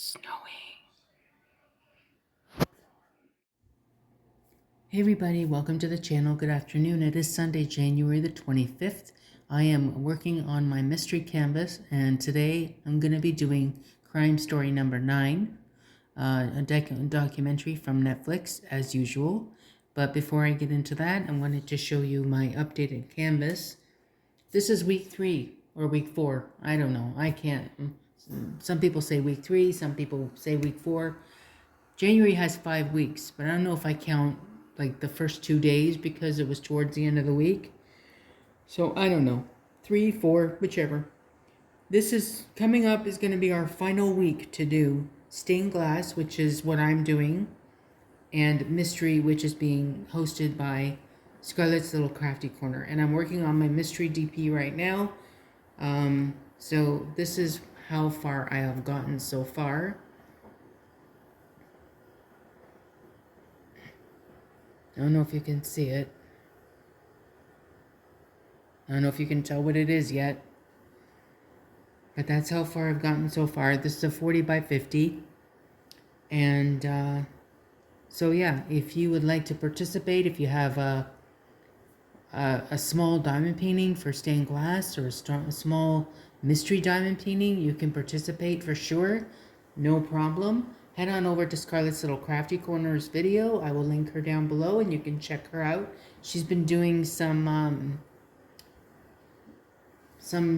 Snowy. Hey everybody, welcome to the channel. Good afternoon. It is Sunday, January the 25th. I am working on my mystery canvas, and today I'm going to be doing crime story number 9, a documentary from Netflix as usual. But before I get into that, I wanted to show you my updated canvas. This is week 3 or week 4. I don't know. I can't. Some people say week 3, some people say week 4. January has 5 weeks, but I don't know if I count like the first 2 days because it was towards the end of the week. So I don't know. 3, 4, whichever. This is coming up is going to be our final week to do stained glass, which is what I'm doing, and mystery, which is being hosted by Scarlett's Little Crafty Corner. And I'm working on my mystery DP right now. So this is how far I have gotten so far. I don't know if you can see it. I don't know if you can tell what it is yet. But that's how far I've gotten so far. This is a 40 by 50. And so yeah, if you would like to participate, if you have a small diamond painting for stained glass or a small mystery diamond painting, you can participate for sure. No problem. Head on over to Scarlett's Little Crafty Corner's video. I will link her down below and you can check her out. She's been doing some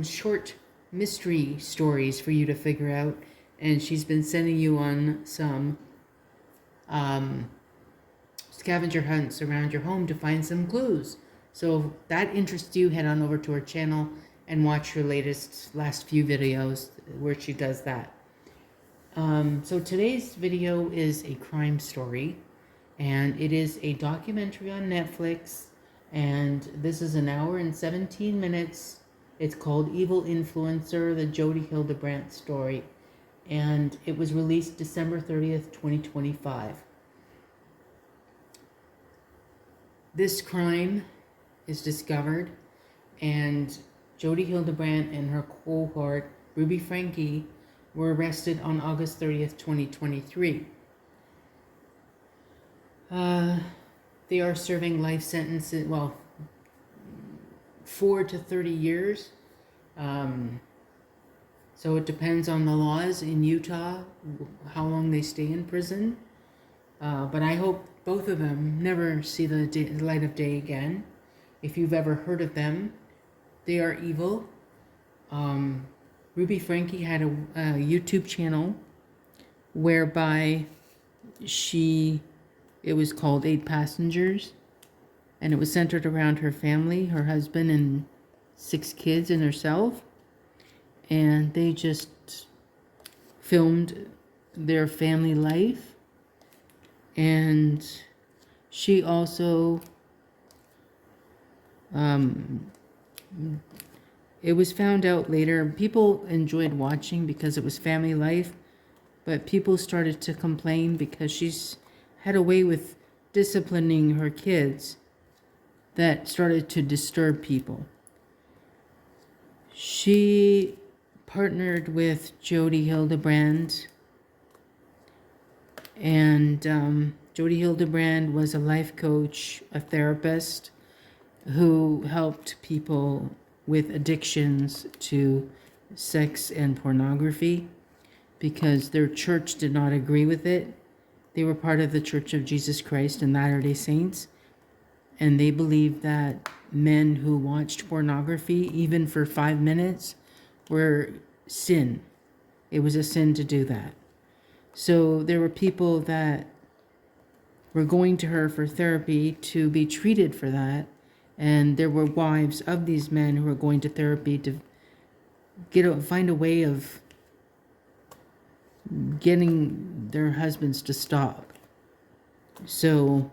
short mystery stories for you to figure out, and she's been sending you on some scavenger hunts around your home to find some clues. So if that interests you, head on over to her channel and watch her last few videos where she does that. So today's video is a crime story, and it is a documentary on Netflix, and this is an hour and 17 minutes. It's called Evil Influencer, the Jodi Hildebrandt story, and it was released December 30th, 2025. This crime is discovered, and Jodi Hildebrandt and her cohort, Ruby Franke, were arrested on August 30th, 2023. They are serving life sentences, 4 to 30 years. So it depends on the laws in Utah, how long they stay in prison. But I hope both of them never see the light of day again. If you've ever heard of them, they are evil. Ruby Franke had a YouTube channel whereby it was called 8 Passengers, and it was centered around her family, her husband and 6 kids and herself. And they just filmed their family life. And she also, it was found out later, people enjoyed watching because it was family life, but people started to complain because she's had a way with disciplining her kids that started to disturb people. She partnered with Jodi Hildebrandt, and Jodi Hildebrandt was a life coach, a therapist who helped people with addictions to sex and pornography because their church did not agree with it. They were part of the Church of Jesus Christ and Latter-day Saints, and they believed that men who watched pornography, even for 5 minutes, were sin. It was a sin to do that. So there were people that were going to her for therapy to be treated for that, and there were wives of these men who were going to therapy to find a way of getting their husbands to stop. So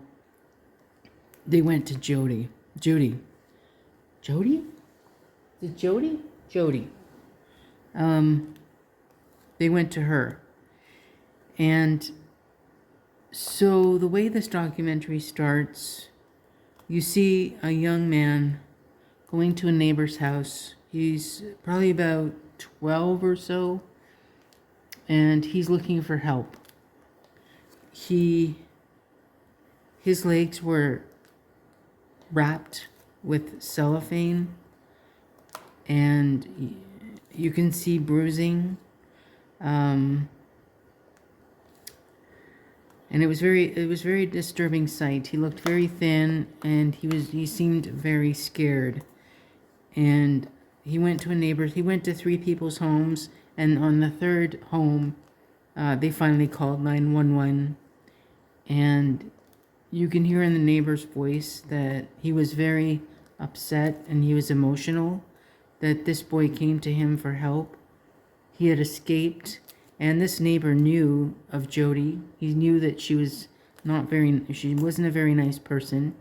they went to Jodi. Is it Jodi? Jodi. They went to her. And so the way this documentary starts, you see a young man going to a neighbor's house. He's probably about 12 or so. and he's looking for help. His legs were wrapped with cellophane, and you can see bruising. And it was very disturbing sight. He looked very thin, and he seemed very scared. And he went to 3 people's homes, and on the 3rd home, they finally called 911. And you can hear in the neighbor's voice that he was very upset and he was emotional, that this boy came to him for help. He had escaped, and this neighbor knew of Jody. He knew that she wasn't a very nice person,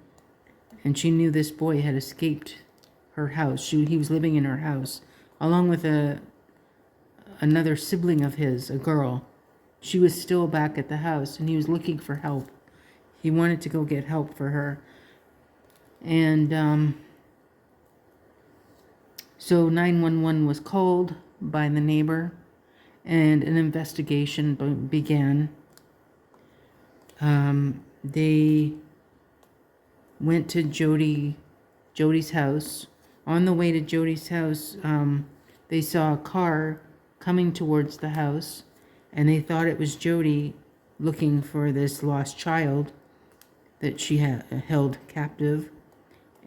and she knew this boy had escaped her house. He was living in her house, along with another sibling of his, a girl. She was still back at the house, and he was looking for help. He wanted to go get help for her. And so 911 was called by the neighbor, and an investigation began. They went to Jody's house. On the way to Jody's house, they saw a car coming towards the house, and they thought it was Jody looking for this lost child that she had held captive.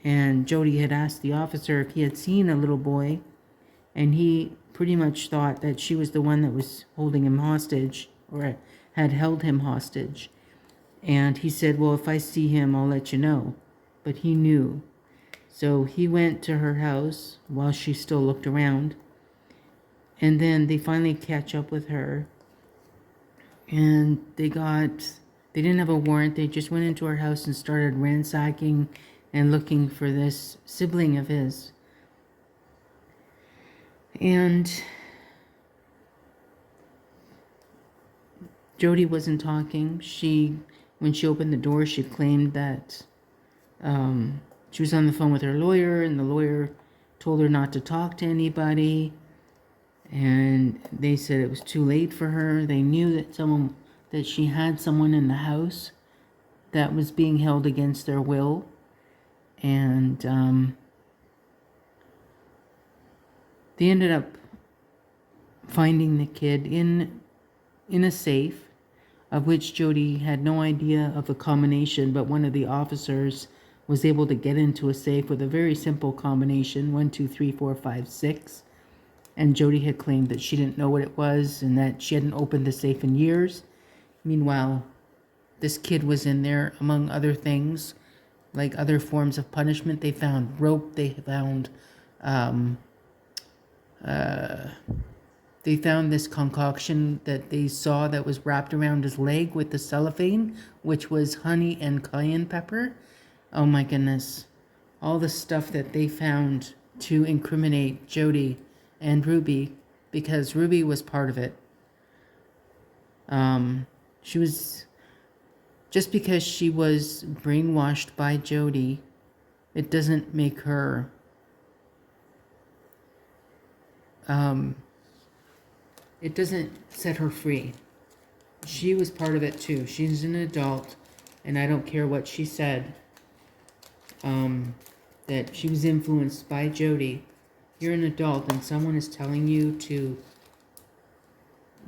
And Jody had asked the officer if he had seen a little boy, and he pretty much thought that she was the one that was holding him hostage, or had held him hostage. And he said, well, if I see him, I'll let you know. But he knew. So he went to her house while she still looked around. And then they finally catch up with her. And they didn't have a warrant. They just went into her house and started ransacking and looking for this sibling of his. And Jody wasn't talking. When she opened the door, she claimed that she was on the phone with her lawyer, and the lawyer told her not to talk to anybody. And they said it was too late for her. They knew that she had someone in the house that was being held against their will. And they ended up finding the kid in a safe, of which Jody had no idea of the combination, but one of the officers was able to get into a safe with a very simple combination, 1, 2, 3, 4, 5, 6. And Jody had claimed that she didn't know what it was and that she hadn't opened the safe in years. Meanwhile, this kid was in there, among other things, like other forms of punishment. They found rope. They found this concoction that they saw that was wrapped around his leg with the cellophane, which was honey and cayenne pepper. Oh my goodness. All the stuff that they found to incriminate Jody and Ruby, because Ruby was part of it. Just because she was brainwashed by Jody, it doesn't make her it doesn't set her free. She was part of it too. She's an adult, and I don't care what she said, that she was influenced by Jody. You're an adult and someone is telling you to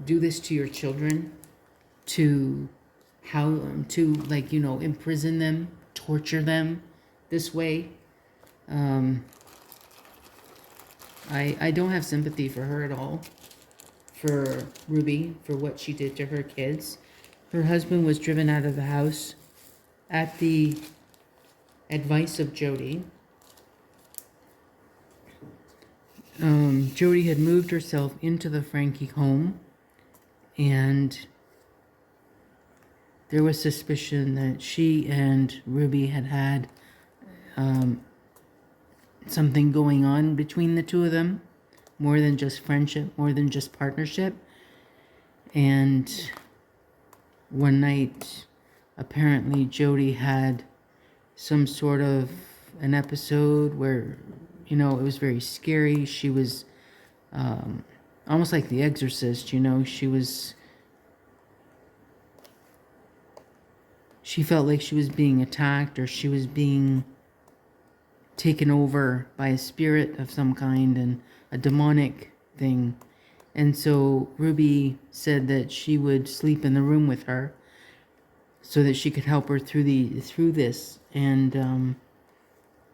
do this to your children, to imprison them, torture them this way. I don't have sympathy for her at all, for Ruby, for what she did to her kids. Her husband was driven out of the house at the advice of Jody. Jody had moved herself into the Franke home, and there was suspicion that she and Ruby had something going on between the two of them, more than just friendship, more than just partnership. And one night, apparently Jody had some sort of an episode where, it was very scary. She was almost like The Exorcist, you know, she felt like she was being attacked, or she was being taken over by a spirit of some kind, and a demonic thing. And so Ruby said that she would sleep in the room with her so that she could help her through this. And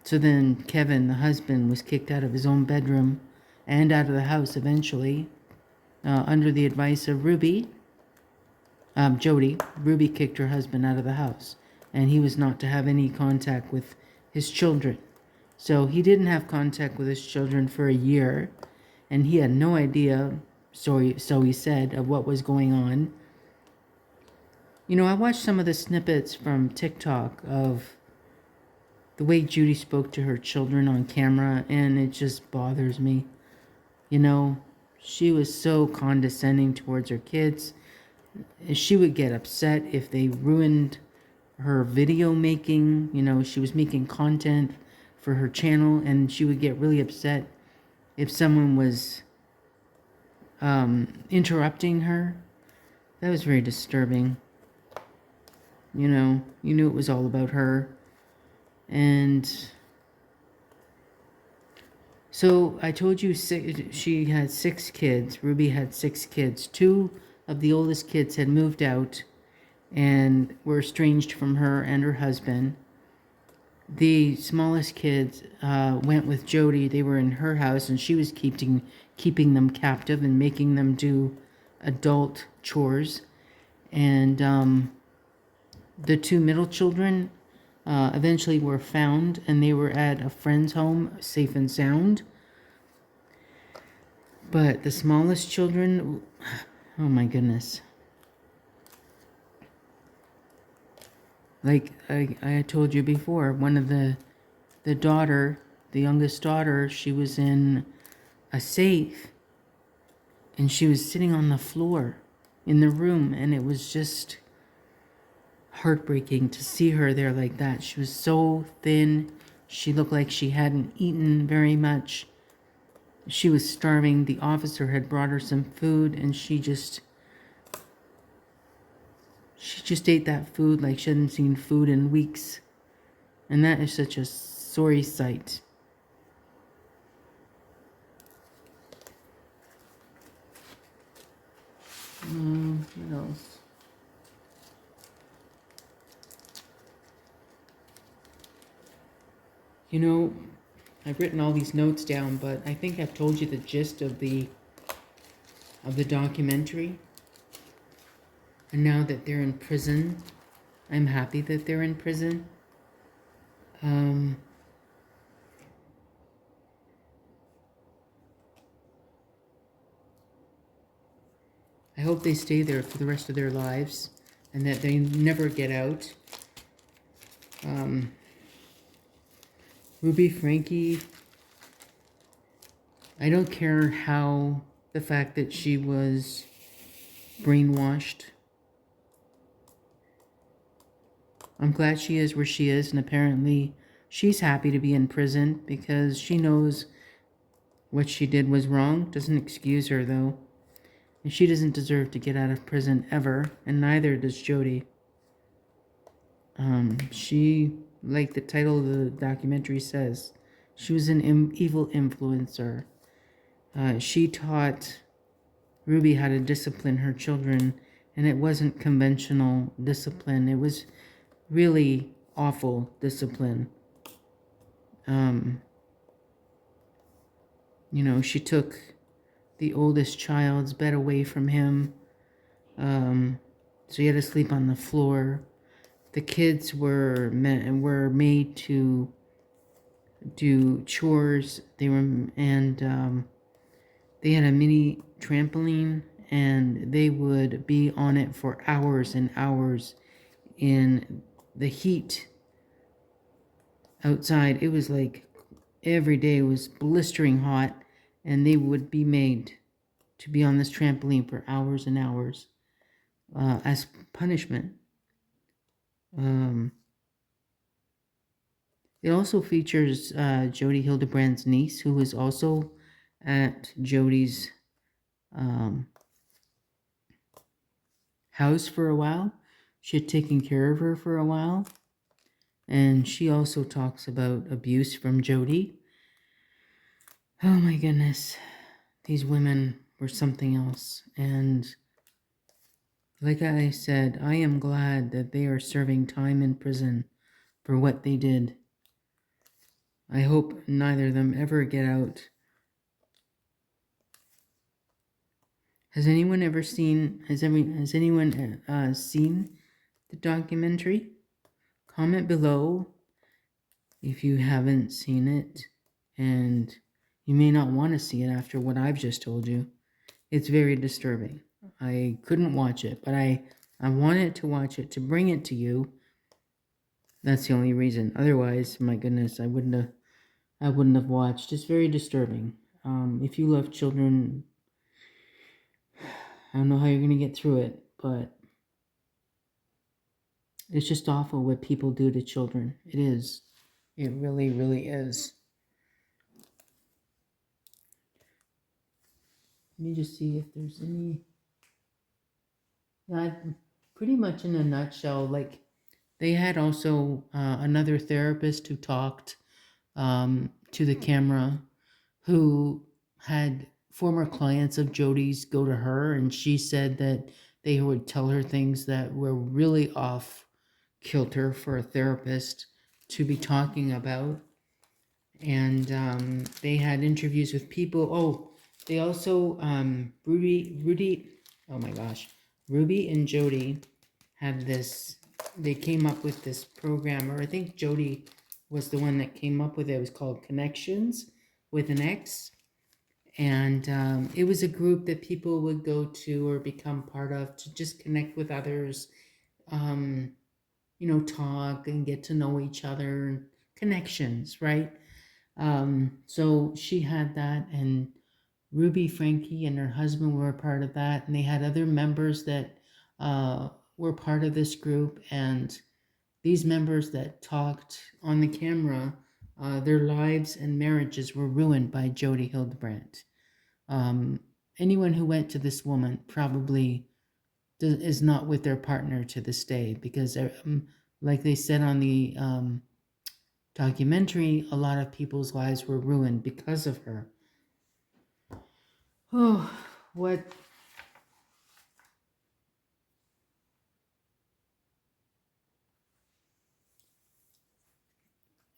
so then Kevin, the husband, was kicked out of his own bedroom and out of the house eventually, under the advice of Ruby. Jody. Ruby kicked her husband out of the house, and he was not to have any contact with his children. So he didn't have contact with his children for a year, and he had no idea, so he said, of what was going on. You know, I watched some of the snippets from TikTok of the way Judy spoke to her children on camera, and it just bothers me. You know, she was so condescending towards her kids. She would get upset if they ruined her video making. You know, she was making content for her channel, and she would get really upset if someone was interrupting her. That was very disturbing. You know, you knew it was all about her. And so I told you she had 6 kids. Ruby had 6 kids. 2 of the oldest kids had moved out and were estranged from her and her husband. The smallest kids went with Jody. They were in her house, and she was keeping them captive and making them do adult chores. And the 2 middle children eventually were found, and they were at a friend's home, safe and sound. But the smallest children, oh my goodness. Like I told you before, one of the daughter, the youngest daughter, she was in a safe, and she was sitting on the floor in the room, and it was just heartbreaking to see her there like that. She was so thin. She looked like she hadn't eaten very much. She was starving. The officer had brought her some food, and she just ate that food like she hadn't seen food in weeks. And that is such a sorry sight. What else? You know, I've written all these notes down, but I think I've told you the gist of the documentary. And now that they're in prison, I'm happy that they're in prison. I hope they stay there for the rest of their lives, and that they never get out. Ruby Franke, I don't care how the fact that she was brainwashed. I'm glad she is where she is, and apparently she's happy to be in prison because she knows what she did was wrong. Doesn't excuse her, though. And she doesn't deserve to get out of prison ever, and neither does Jody. She, like the title of the documentary says, she was an evil influencer. She taught Ruby how to discipline her children, and it wasn't conventional discipline. It was really awful discipline. You know, she took the oldest child's bed away from him, so he had to sleep on the floor. The kids were made to do chores. They had a mini trampoline, and they would be on it for hours and hours in the heat outside. It was like every day was blistering hot, and they would be made to be on this trampoline for hours and hours as punishment. It also features Jody Hildebrand's niece, who was also at Jody's um, house for a while. She had taken care of her for a while. And she also talks about abuse from Jody. Oh my goodness. These women were something else. And like I said, I am glad that they are serving time in prison for what they did. I hope neither of them ever get out. Has anyone ever seen, has anyone seen the documentary? Comment below if you haven't seen it, and you may not want to see it after what I've just told you. It's very disturbing. I couldn't watch it, but I wanted to watch it to bring it to you. That's the only reason. Otherwise, my goodness, I wouldn't have watched. It's very disturbing. If you love children, I don't know how you're going to get through it, but it's just awful what people do to children. It is. It really, really is. Let me just see if there's any. Yeah, pretty much in a nutshell, like they had also another therapist who talked to the camera, who had former clients of Jody's go to her, and she said that they would tell her things that were really off kilter for a therapist to be talking about. And they had interviews with people. Oh, they also Ruby. Oh my gosh, Ruby and Jody had this. They came up with this program, or I think Jody was the one that came up with it. It was called Connections with an X, and it was a group that people would go to or become part of to just connect with others. Talk and get to know each other. Connections, right? So she had that, and Ruby Frankie and her husband were a part of that, and they had other members that were part of this group, and these members that talked on the camera, their lives and marriages were ruined by Jody Hildebrandt. Anyone who went to this woman probably is not with their partner to this day, because like they said on the documentary, a lot of people's lives were ruined because of her. Oh, what?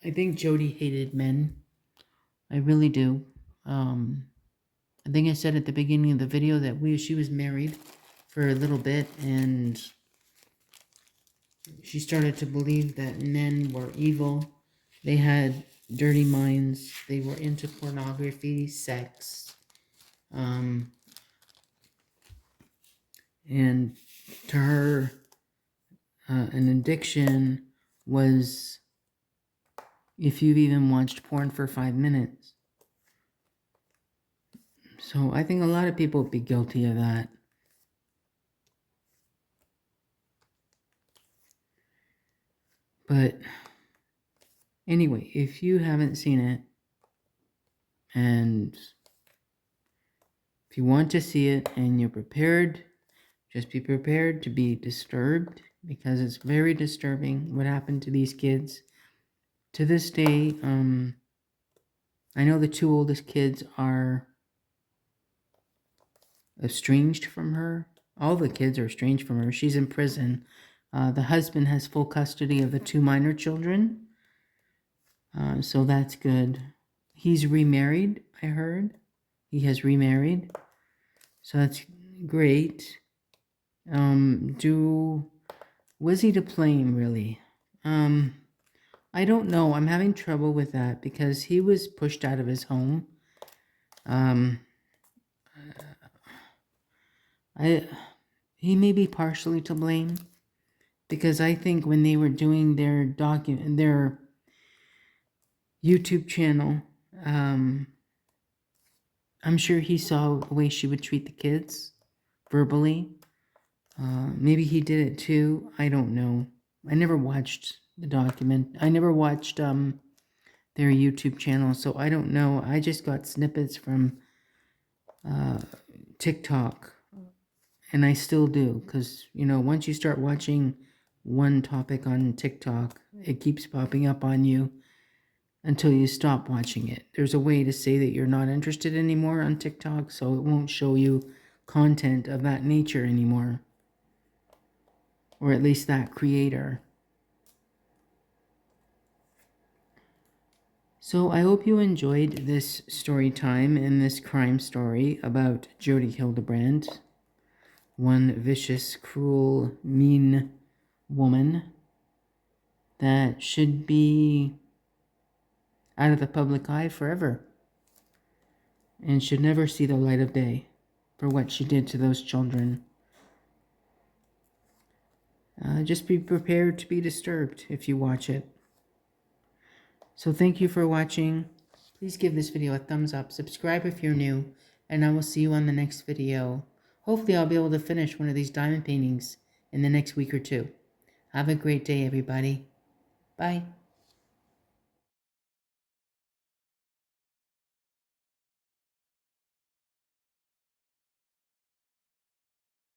I think Jody hated men. I really do. I think I said at the beginning of the video that she was married for a little bit, and she started to believe that men were evil. They had dirty minds. They were into pornography, sex, and to her, an addiction was if you've even watched porn for 5 minutes. So I think a lot of people would be guilty of that. But anyway, if you haven't seen it, and if you want to see it and you're prepared, just be prepared to be disturbed, because it's very disturbing what happened to these kids. To this day, I know the 2 oldest kids are estranged from her. All the kids are estranged from her. She's in prison. The husband has full custody of the 2 minor children. So that's good. He's remarried, I heard. He has remarried. So that's great. Was he to blame, really? I don't know. I'm having trouble with that because he was pushed out of his home. He may be partially to blame, because I think when they were doing their YouTube channel, I'm sure he saw the way she would treat the kids verbally. Maybe he did it too. I don't know. I never watched the document. I never watched their YouTube channel, so I don't know. I just got snippets from TikTok, and I still do, because, you know, once you start watching one topic on TikTok, it keeps popping up on you until you stop watching it. There's a way to say that you're not interested anymore on TikTok, so it won't show you content of that nature anymore, or at least that creator. So I hope you enjoyed this story time and this crime story about Jodi Hildebrandt, one vicious, cruel, mean woman that should be out of the public eye forever and should never see the light of day for what she did to those children. Just be prepared to be disturbed if you watch it. So thank you for watching. Please give this video a thumbs up, subscribe if you're new, and I will see you on the next video. Hopefully I'll be able to finish one of these diamond paintings in the next week or two. Have a great day, everybody. Bye.